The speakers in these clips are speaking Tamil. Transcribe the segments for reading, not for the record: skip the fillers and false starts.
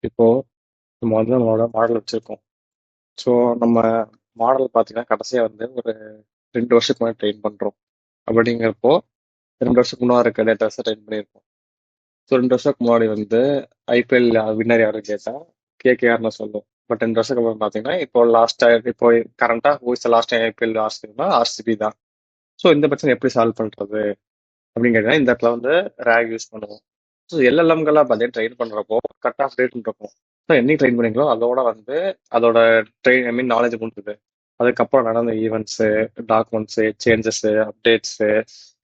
இப்போ நம்ம வந்து நம்மளோட மாடல் வச்சிருக்கோம். ஸோ நம்ம மாடல் பார்த்தீங்கன்னா, கடைசியா வந்து ஒரு 2 வருஷத்துக்கு முன்னாடி ட்ரெயின் பண்றோம். அப்படிங்கிறப்போ 2 வருஷத்துக்கு முன்னாடி இருக்க டேட்டாஸ ட்ரெயின் பண்ணியிருக்கோம். ஸோ 2 வருஷத்துக்கு முன்னாடி வந்து ஐபிஎல் வின்னர் யாருன்னு கேட்டா, கேகேஆர்ன்னு சொல்லுவோம். பட் 2 வருஷத்துக்கு அப்புறம் பார்த்தீங்கன்னா, இப்போ கரண்டா who is the last IPL ஆர்சிபினா ஆர்சிபி தான். ஸோ இந்த பிரச்சனை எப்படி சால்வ் பண்றது அப்படின்னு கேட்டீங்கன்னா, இந்த இடத்துல வந்து ரேக் யூஸ் பண்ணுவோம். ஸோ எல்எல்எம்கெல்லாம் பார்த்தீங்கன்னா ட்ரெயின் பண்றப்போ கட் ஆஃப் டேட்னு இருக்கும். ஸோ என்னைக்கு ட்ரெயின் பண்ணீங்களோ அதோட வந்து அதோட ட்ரெயின் நாலேஜ் முடிஞ்சது. அதுக்கப்புறம் நடந்த ஈவெண்ட்ஸு, டாக்குமெண்ட்ஸு, சேஞ்சஸு, அப்டேட்ஸு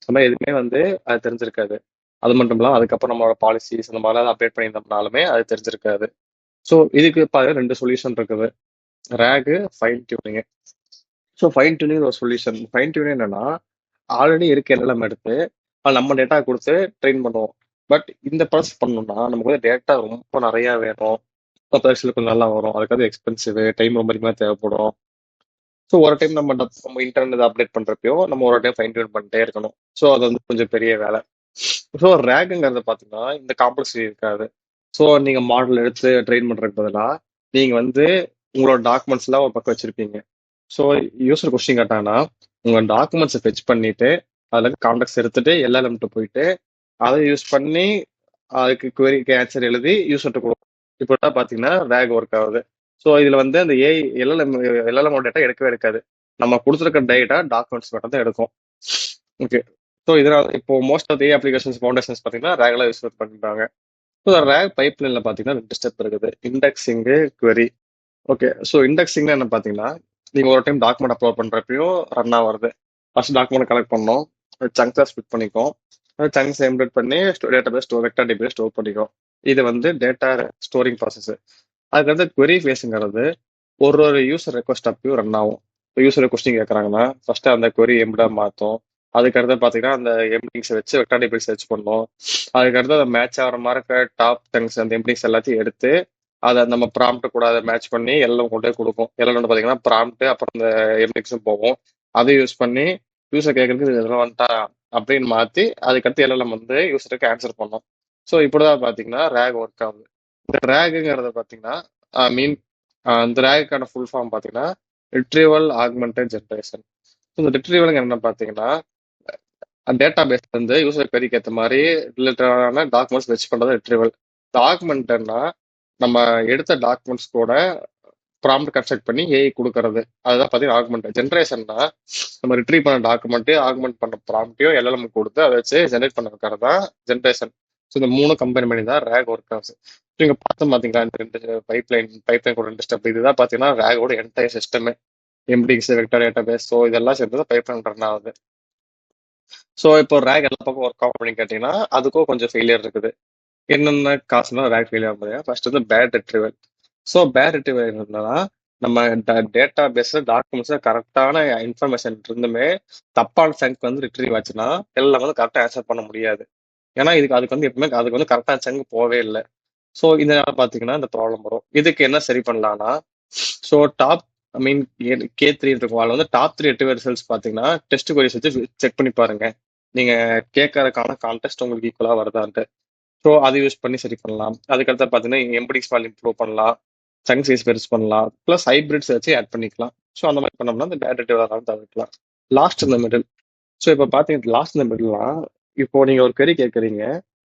அந்த மாதிரி எதுவுமே வந்து அது தெரிஞ்சிருக்காது. அது மட்டும் இல்லாமல் அதுக்கப்புறம் நம்மளோட பாலிசிஸ் அந்த மாதிரிலாம் அப்டேட் பண்ணியிருந்தோம்னாலுமே அது தெரிஞ்சிருக்காது. ஸோ இதுக்கு பாருங்க 2 சொல்யூஷன் இருக்குது. RAG, fine tuning. So fine tuning ஒரு சொல்யூஷன். ஃபைன் டியூனிங் என்னன்னா ஆல்ரெடி இருக்க எல்எல்எம் எடுத்து அது நம்ம டேட்டா கொடுத்து ட்ரெயின் பண்ணுவோம். பட் இந்த ப்ராசஸ் பண்ணணும்னா நமக்கு வந்து டேட்டா ரொம்ப நிறைய வேணும். பர்சனல் கொஞ்சம் நல்லா வரும். அதுக்காக எக்ஸ்பென்சிவ் டைம் ரொம்ப அதிகமாக தேவைப்படும். ஸோ ஒரு டைம் நம்ம இன்டர்நெட் அப்டேட் பண்றப்பயோ நம்ம ஒரு டைம் ஃபைன் டியூன் பண்ணிட்டே இருக்கணும். ஸோ அது வந்து கொஞ்சம் பெரிய வேலை. ஸோ ரேக்குங்கிறது பார்த்தீங்கன்னா இந்த காம்ப்ளெக்சிட்டி இருக்காது. ஸோ நீங்க மாடல் எடுத்து ட்ரெயின் பண்றதுக்கு பதிலாக நீங்க வந்து உங்களோட டாக்குமெண்ட்ஸ்லாம் ஒரு பக்கம் வச்சிருப்பீங்க. ஸோ யூசர் கொஸ்டின் கேட்டாங்கன்னா உங்க டாக்குமெண்ட்ஸை ஃபெச் பண்ணிட்டு அதுல கான்டாக்ட்ஸ் எடுத்துட்டு எல்எல்எம்ட்டு போயிட்டு அதை யூஸ் பண்ணி அதுக்கு queryக்கு ஆன்சர் எழுதி யூசர்கிட்ட கொடுக்கும். இப்போ தான் பார்த்தீங்கன்னா ரேக் ஒர்க் ஆகுது. ஸோ இதுல வந்து அந்த ஏஐ எல்எல்எம் டேட்டா எடுக்கவே எடுக்காது. நம்ம கொடுத்துருக்க டேட்டா டாக்குமெண்ட்ஸ் மட்டும் தான் எடுக்கும். ஓகே. ஸோ இதனால இப்போ most of a applications foundations பார்த்தீங்கன்னா ரேக்லாம் யூஸ் பண்ணிட்டாங்க. ஸோ ரேக் பைப்லைன்ல பார்த்தீங்கன்னா 2 ஸ்டெப் இருக்குது. இண்டெக்ஸிங்கு, query. ஓகே. ஸோ இண்டெக்ஸிங்னா என்ன பார்த்தீங்கன்னா நீங்க ஒரு டைம் டாக்குமெண்ட் அப்லோட் பண்றப்பயும் ரன் ஆகுறது. ஃபர்ஸ்ட் டாக்குமெண்ட் கலெக்ட் பண்ணோம். சங்க்ஸா ஸ்பிட் பண்ணிக்கும். சங்க்ஸ் எம்பெட் பண்ணி டேட்டாபேஸ் வெக்டர் டேட்டாபேஸ் ஸ்டோர் பண்ணிக்கும். இது வந்து டேட்டா ஸ்டோரிங் ப்ராசஸ். அதுக்கடுத்து query ஃபேஸுங்கிறது ஒரு யூசர் ரெக்வஸ்ட் அப்பயும் ரன் ஆகும். இப்போ யூசர் கொஸ்டின் கேட்குறாங்கன்னா ஃபர்ஸ்ட் அந்த query எம்படா மாற்றும். அதுக்கடுத்து பார்த்தீங்கன்னா அந்த எம்டிங்ஸை வச்சு வெக்டர் டேபிள் சர்ச் பண்ணும். அதுக்கடுத்து அதை மேட்ச் ஆகிற மாதிரி இருக்க டாப் சங்க்ஸ் அந்த எம்டிங்ஸ் எல்லாத்தையும் எடுத்து அதை நம்ம ப்ராம்ப்ட் கூட அதை மேட்ச் பண்ணி எல்லாம் கொண்டு போய் கொடுக்கும். எல்லாம் வந்து பார்த்தீங்கன்னா ப்ராம்ப்ட் அப்புறம் இந்த எம்டிங்ஸும் போகும். அதை யூஸ் பண்ணி யூசர் கேட்கறதுக்கு இதெல்லாம் வந்துட்டா அப்படின்னு மாற்றி அதுக்கடுத்து எல்லாம் நம்ம வந்து யூசருக்கு ஆன்சர் பண்ணோம். ஸோ இப்படிதான் பார்த்தீங்கன்னா ரேக் ஒர்க் ஆகுது. இந்த ரேகுங்கிறத பார்த்தீங்கன்னா மீன் இந்த ரேகுக்கான ஃபுல் ஃபார்ம் பார்த்தீங்கன்னா ரிட்ரீவல் ஆக்மெண்டட் ஜென்ரேஷன். இந்த ரிட்ரீவலுங்க என்ன பார்த்தீங்கன்னா டேட்டா பேஸ்ல இருந்து யூசர் queryக்கு ஏற்ற மாதிரி ரிலேட்டடான டாக்குமெண்ட்ஸ் வெச் பண்றது ரிட்ரீவல். டாக்குமெண்ட்னா நம்ம எடுத்த டாக்குமெண்ட்ஸ் கூட ப்ராம்ப்ட் கன்ஸ்ட்ரக்ட் பண்ணி ஏஐ கொடுக்கறது. அதுதான் பார்த்தீங்கன்னா ஆகுமெண்ட். ஜென்ரேஷன்னா நம்ம ரிட்ரீவ் பண்ண டாக்குமெண்ட் ஆகுமெண்ட் பண்ண ப்ராம்ப்டையும் எல்எல்எம் கொடுத்து அதை வச்சு ஜென்ரேட் பண்ண வைக்கிறது தான் ஜென்ரேஷன். ஸோ இந்த 3 கம்பைன் பண்ணி தான் ரேக் ஒர்க் ஆகுது. நீங்க பார்த்து பார்த்தீங்களா இந்த 2 பைப்லைன் கூட 2 ஸ்டெப் இதுதான் பார்த்தீங்கன்னா ரேகோட என்டையர் சிஸ்டமே. எம்டிஎக்ஸ் வெக்டர் டேட்டாபேஸ் ஸோ இதெல்லாம் சேர்ந்து தான் பைப்லைன் ரன் ஆகுது. ஸோ இப்போ ரேக் எல்லா பக்கம் ஒர்க் ஆகும் அப்படின்னு கேட்டீங்கன்னா அதுக்கும் கொஞ்சம் ஃபெயிலியர் இருக்குது. என்னென்ன காசுனா ரேக் ஃபெயிலியர் ஆகும். ஃபர்ஸ்ட் வந்து bad retrieval. So bad retrieval இருந்ததுன்னா நம்ம டேட்டா பேஸ்ல டாக்குமெண்ட்ஸ்ல கரெக்டான இன்ஃபர்மேஷன் இருந்துமே தப்பான சங்க் வந்து ரிட்ரீவ் ஆச்சுன்னா எல்லாம் வந்து கரெக்டாக ஆன்சர் பண்ண முடியாது. ஏன்னா அதுக்கு வந்து எப்பவுமே அதுக்கு வந்து கரெக்டான சங்க் போவே இல்லை. ஸோ இதனால பார்த்தீங்கன்னா இந்த ப்ராப்ளம் வரும். இதுக்கு என்ன சரி பண்ணலாம்னா ஸோ டாப் ஐ மீன் K3 இருக்கும். அதில் வந்து டாப் 3 ரிட்ரீவல் ரிசல்ட்ஸ் பார்த்தீங்கன்னா டெஸ்ட் கொரிஸ் வச்சு செக் பண்ணி பாருங்க. நீங்க கேட்கறதுக்கான கான்டெஸ்ட் உங்களுக்கு ஈக்குவலா வருதான்ட்டு. ஸோ அதை யூஸ் பண்ணி சரி பண்ணலாம். அதுக்கடுத்து பார்த்தீங்கன்னா எம்படி ஸ்மால் இம்ப்ரூவ் பண்ணலாம். சங்க் சைஸ் பெருசு பண்ணலாம். ப்ளஸ் ஹைபிரிட்ஸ் வச்சு ஆட் பண்ணிக்கலாம். ஸோ அந்த மாதிரி பண்ணோம்னா இந்த டேட்டா வராமல் தவிர்க்கலாம். லாஸ்ட் இந்த மிடில். ஸோ இப்போ பார்த்தீங்கன்னா லாஸ்ட் இந்த மிடில்லாம் இப்போ நீங்க ஒரு query கேட்குறீங்க.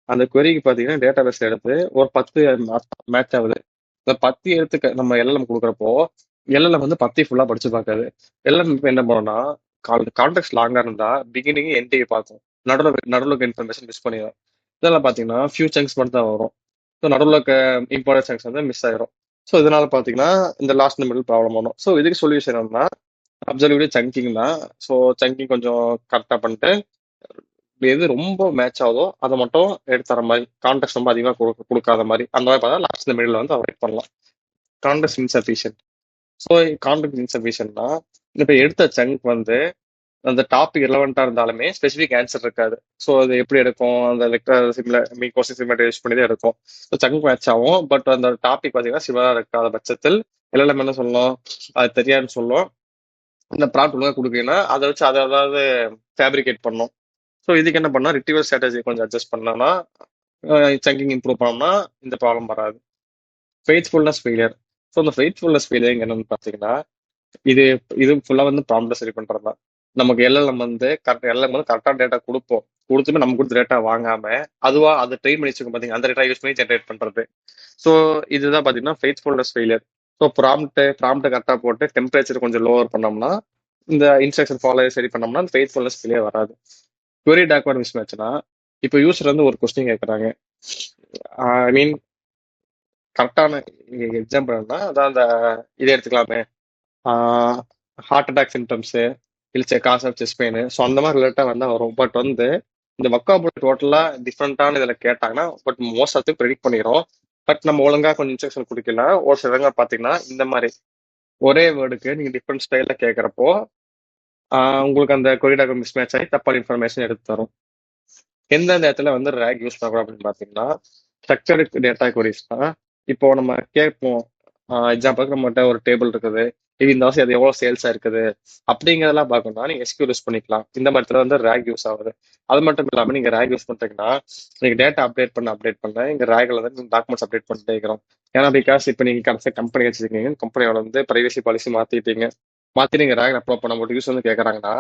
அந்த queryக்கு பார்த்தீங்கன்னா டேட்டா பேஸ் எடுத்து ஒரு 10 மேட்ச் ஆகுது. இந்த 10 எடுத்து நம்ம எல்எல்எம் கொடுக்குறப்போ எல்எல்எம் வந்து 10 ஃபுல்லா படிச்சு பார்க்காது. எல்எல்எம் இப்போ என்ன பண்ணோம்னா கான்டெக்ட் லாங்கா இருந்தா பிகினிங் என்டிஏ பார்க்கும். நடுவில் இருக்க இன்ஃபர்மேஷன் மிஸ் பண்ணிடும். இதெல்லாம் பார்த்தீங்கன்னா ஃபியூ சங்க்ஸ் மட்டும் தான் வரும். ஸோ நடுவில் இருக்க இம்பார்ட்டன்ட் சங்க்ஸ் வந்து மிஸ் ஆயிரும். ஸோ இதனால பார்த்தீங்கன்னா இந்த லாஸ்ட் மிடில் ப்ராப்ளம் வரும். ஸோ இதுக்கு சொல்யூஷன் என்னன்னா அப்சல்யூட்லி சங்கிங் தான். ஸோ சங்கிங் கொஞ்சம் கரெக்டாக பண்ணிட்டு எது ரொம்ப மேட்ச் ஆகுதோ அதை மட்டும் எடுத்து தர மாதிரி கான்டெக்ட் ரொம்ப அதிகமாக கொடுக்காத மாதிரி அந்த மாதிரி பார்த்தா லாஸ்ட் மிடில் வந்து அவாய்ட் பண்ணலாம். Context insufficient. ஸோ கான்டெக்ட் இன்சஃபிஷியன்ட்னா இப்போ எடுத்த சங்க் வந்து அந்த டாபிக் ரிலவெண்டா இருந்தாலுமே ஸ்பெசிஃபிக் ஆன்சர் இருக்காது. ஸோ அது எப்படி எடுக்கும் அந்த லெக்டர் சிமிலர் மீன் கொஸ்டின் சிமிலர் யூஸ் பண்ணி தான் எடுக்கும். ஸோ சங்க் மேட்ச் ஆகும். பட் அந்த டாபிக் பார்த்தீங்கன்னா சிமிலரா இருக்காத பட்சத்தில் எல்லாம் என்ன சொல்லணும் அது தெரியாதுன்னு சொல்லும். இந்த ப்ராப்ட் ஒழுங்காக கொடுக்கீங்கன்னா அதை வச்சு அதை அதாவது ஃபேப்ரிகேட் பண்ணும். ஸோ இதுக்கு என்ன பண்ணா ரிட்ரீவல் ஸ்ட்ராட்டஜி கொஞ்சம் அட்ஜஸ்ட் பண்ணோம்னா சங்கிங் இம்ப்ரூவ் பண்ணோம்னா இந்த ப்ராப்ளம் வராது. Faithfulness failure. ஸோ அந்த ஃபெய்த்ஃபுல்னஸ் ஃபெயிலியர் என்னன்னு பார்த்தீங்கன்னா, இது இது ஃபுல்லா வந்து ப்ராம்ப்ட சரி பண்றது தான். நமக்கு எல்எல்எம் வந்து எல்எல்எம் வந்து கரெக்டான டேட்டா கொடுப்போம். கொடுத்துமே நம்ம கொடுத்த டேட்டா வாங்காம, அதுவா அதை ட்ரெயின் பண்ணி வச்சுக்கோங்க பாத்தீங்க, அந்த டேட்டா யூஸ் பண்ணி ஜென்ரேட் பண்றது. ஸோ இதுதான் பாத்தீங்கன்னா ஃபெய்த்ஃபுல்னஸ் ஃபெயிலியர். ஸோ ப்ராம்ப்ட் கரெக்டா போட்டு டெம்பரேச்சர் கொஞ்சம் லோவர் பண்ணோம்னா, இந்த இன்ஸ்ட்ரக்ஷன் ஃபாலோ சரி பண்ணோம்னா அந்த ஃபெய்த்ஃபுல்னஸ் ஃபெயிலியர் வராது. query டாக்குமெண்ட் மிஸ் மேட்ச்னா, இப்போ யூசர் வந்து ஒரு கொஸ்டின் கேட்கறாங்க. ஐ மீன் கரெக்டான எக்ஸாம்பிள்னா அதான் அந்த இதை எடுத்துக்கலாமே, ஹார்ட் அட்டாக் சிம்டம்ஸ் இல்லை cause of chest pain. So அந்த மாதிரி ரிலேட்டாக வந்தால் வரும். பட் வந்து இந்த வொக்காபுலரி டோட்டலாக டிஃப்ரெண்டான இதில் கேட்டாங்கன்னா பட் மோஸ்ட் ஆஃப் ப்ரெடிக்ட் பண்ணிடும். பட் நம்ம ஒழுங்கா கொஞ்சம் இன்ஸ்ட்ரக்ஷன் கொடுக்கல. ஒரு சிலங்க பார்த்தீங்கன்னா இந்த மாதிரி ஒரே வேர்டுக்கு நீங்கள் டிஃப்ரெண்ட் ஸ்டைலில் கேட்குறப்போ உங்களுக்கு அந்த கொரிடாக மிஸ் மேட்ச் ஆகி தப்பான இன்ஃபர்மேஷன் எடுத்து தரும். எந்தெந்த இடத்துல வந்து ரேக் யூஸ் பண்ணக்கூடாது அப்படின்னு பார்த்தீங்கன்னா, ஸ்ட்ரக்சர்டு டேட்டா கொரிஸ்னா, இப்போ நம்ம கேட்போம். எக்ஸாம்பிளுக்கு நம்மகிட்ட ஒரு டேபிள் இருக்குது, இது இந்த வருஷம் அது எவ்வளோ சேல்ஸாக இருக்குது அப்படிங்கிறதெல்லாம் பார்க்கணும்னா நீங்கள் எஸ்கியூ யூஸ் பண்ணிக்கலாம். இந்த மாதிரி இடத்துல வந்து ரேக் யூஸ் ஆகுது. அது மட்டும் இல்லாமல் நீங்கள் ரேக் யூஸ் பண்ணுறீங்கன்னா, நீங்கள் டேட்டா அப்டேட் பண்ண இங்கே ரேக்கில் வந்து டாக்குமெண்ட்ஸ் அப்டேட் பண்ணிட்டே இருக்கிறோம். ஏன்னா பிகாஸ் இப்போ நீங்கள் கடைசி கம்பெனி வச்சிருக்கீங்க, கம்பெனியோட வந்து பிரைவசி பாலிசி மாற்றிட்டீங்க. மாற்றி நீங்கள் ரேக் அப்லோட் பண்ணும்போது யூஸ் வந்து கேட்குறாங்கன்னா,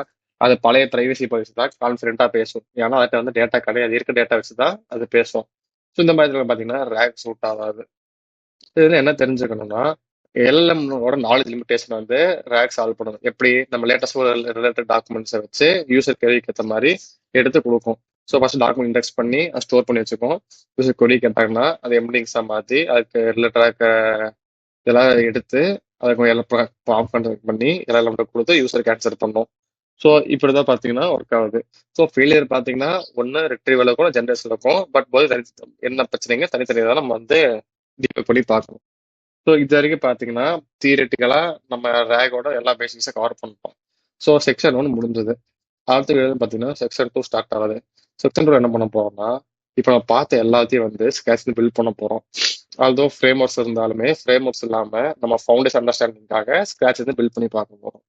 அது பழைய பிரைவசி பாலிசி தான் கான்ஃபிடென்ட்டா பேசும். ஏன்னா அதுல வந்து டேட்டா கிடையாது, இருக்க டேட்டா வச்சு தான் அது பேசும். ஸோ இந்த மாதிரி பார்த்தீங்கன்னா ரேக் சூட் ஆகாது. இதுல என்ன தெரிஞ்சுக்கணும்னா, எல்எம்மோட நாலேஜ் லிமிடேஷன் வந்து ரேக் சால்வ் பண்ணணும். எப்படி நம்ம லேட்டஸ்ட் ரிலேட்டட் டாக்குமெண்ட்ஸை வச்சு யூசர் கேள்விக்கு ஏற்ற மாதிரி எடுத்து கொடுக்கும். ஸோ ஃபர்ஸ்ட் டாக்குமெண்ட் இண்டெக்ஸ் பண்ணி அதை ஸ்டோர் பண்ணி வச்சுக்கோம். யூசர் கொடி கேட்டாங்கன்னா அதை எம்டிங்ஸாக மாற்றி அதுக்கு ரிலேட்டடாக இதெல்லாம் எடுத்து அதை கொஞ்சம் எல்லாம் ப்ராம்ப்ட் பண்ணி எல்லாம் கொடுத்து யூசருக்கு ஆன்சர் பண்ணும். ஸோ இப்படிதான் பார்த்தீங்கன்னா ஒர்க் ஆகுது. ஸோ ஃபெயிலியர் பார்த்தீங்கன்னா ஒன்று ரெட்ரீவல் இருக்கும், ஜென்ரேஷன் இருக்கும். பட் போது என்ன பிரச்சனைங்க தனித்தனியாக தான் நம்ம வந்து டிபெண்ட் பண்ணி பார்க்கணும். ஸோ இது வரைக்கும் பார்த்தீங்கன்னா தியரிட்டிக்கலா நம்ம ரேகோட எல்லா பேசிக்ஸை கவர் பண்ணிட்டோம். ஸோ செக்ஷன் 1 முடிஞ்சது. அடுத்து பார்த்தீங்கன்னா செக்ஷன் 2 ஸ்டார்ட் ஆகுது. செக்ஷன் 2 என்ன பண்ண போறோம்னா, இப்போ நம்ம பார்த்த எல்லாத்தையும் வந்து ஸ்கேட்ச்ல பில்ட் பண்ண போறோம். ஆல்தோ ஃப்ரேம் ஒர்க்ஸ் இருந்தாலுமே ஃப்ரேம் ஒர்க்ஸ் இல்லாம நம்ம ஃபவுண்டேஷன் அண்டர்ஸ்டாண்டிங்காக ஸ்கிராட்ச் வந்து பில்ட் பண்ணி பார்க்க போறோம்.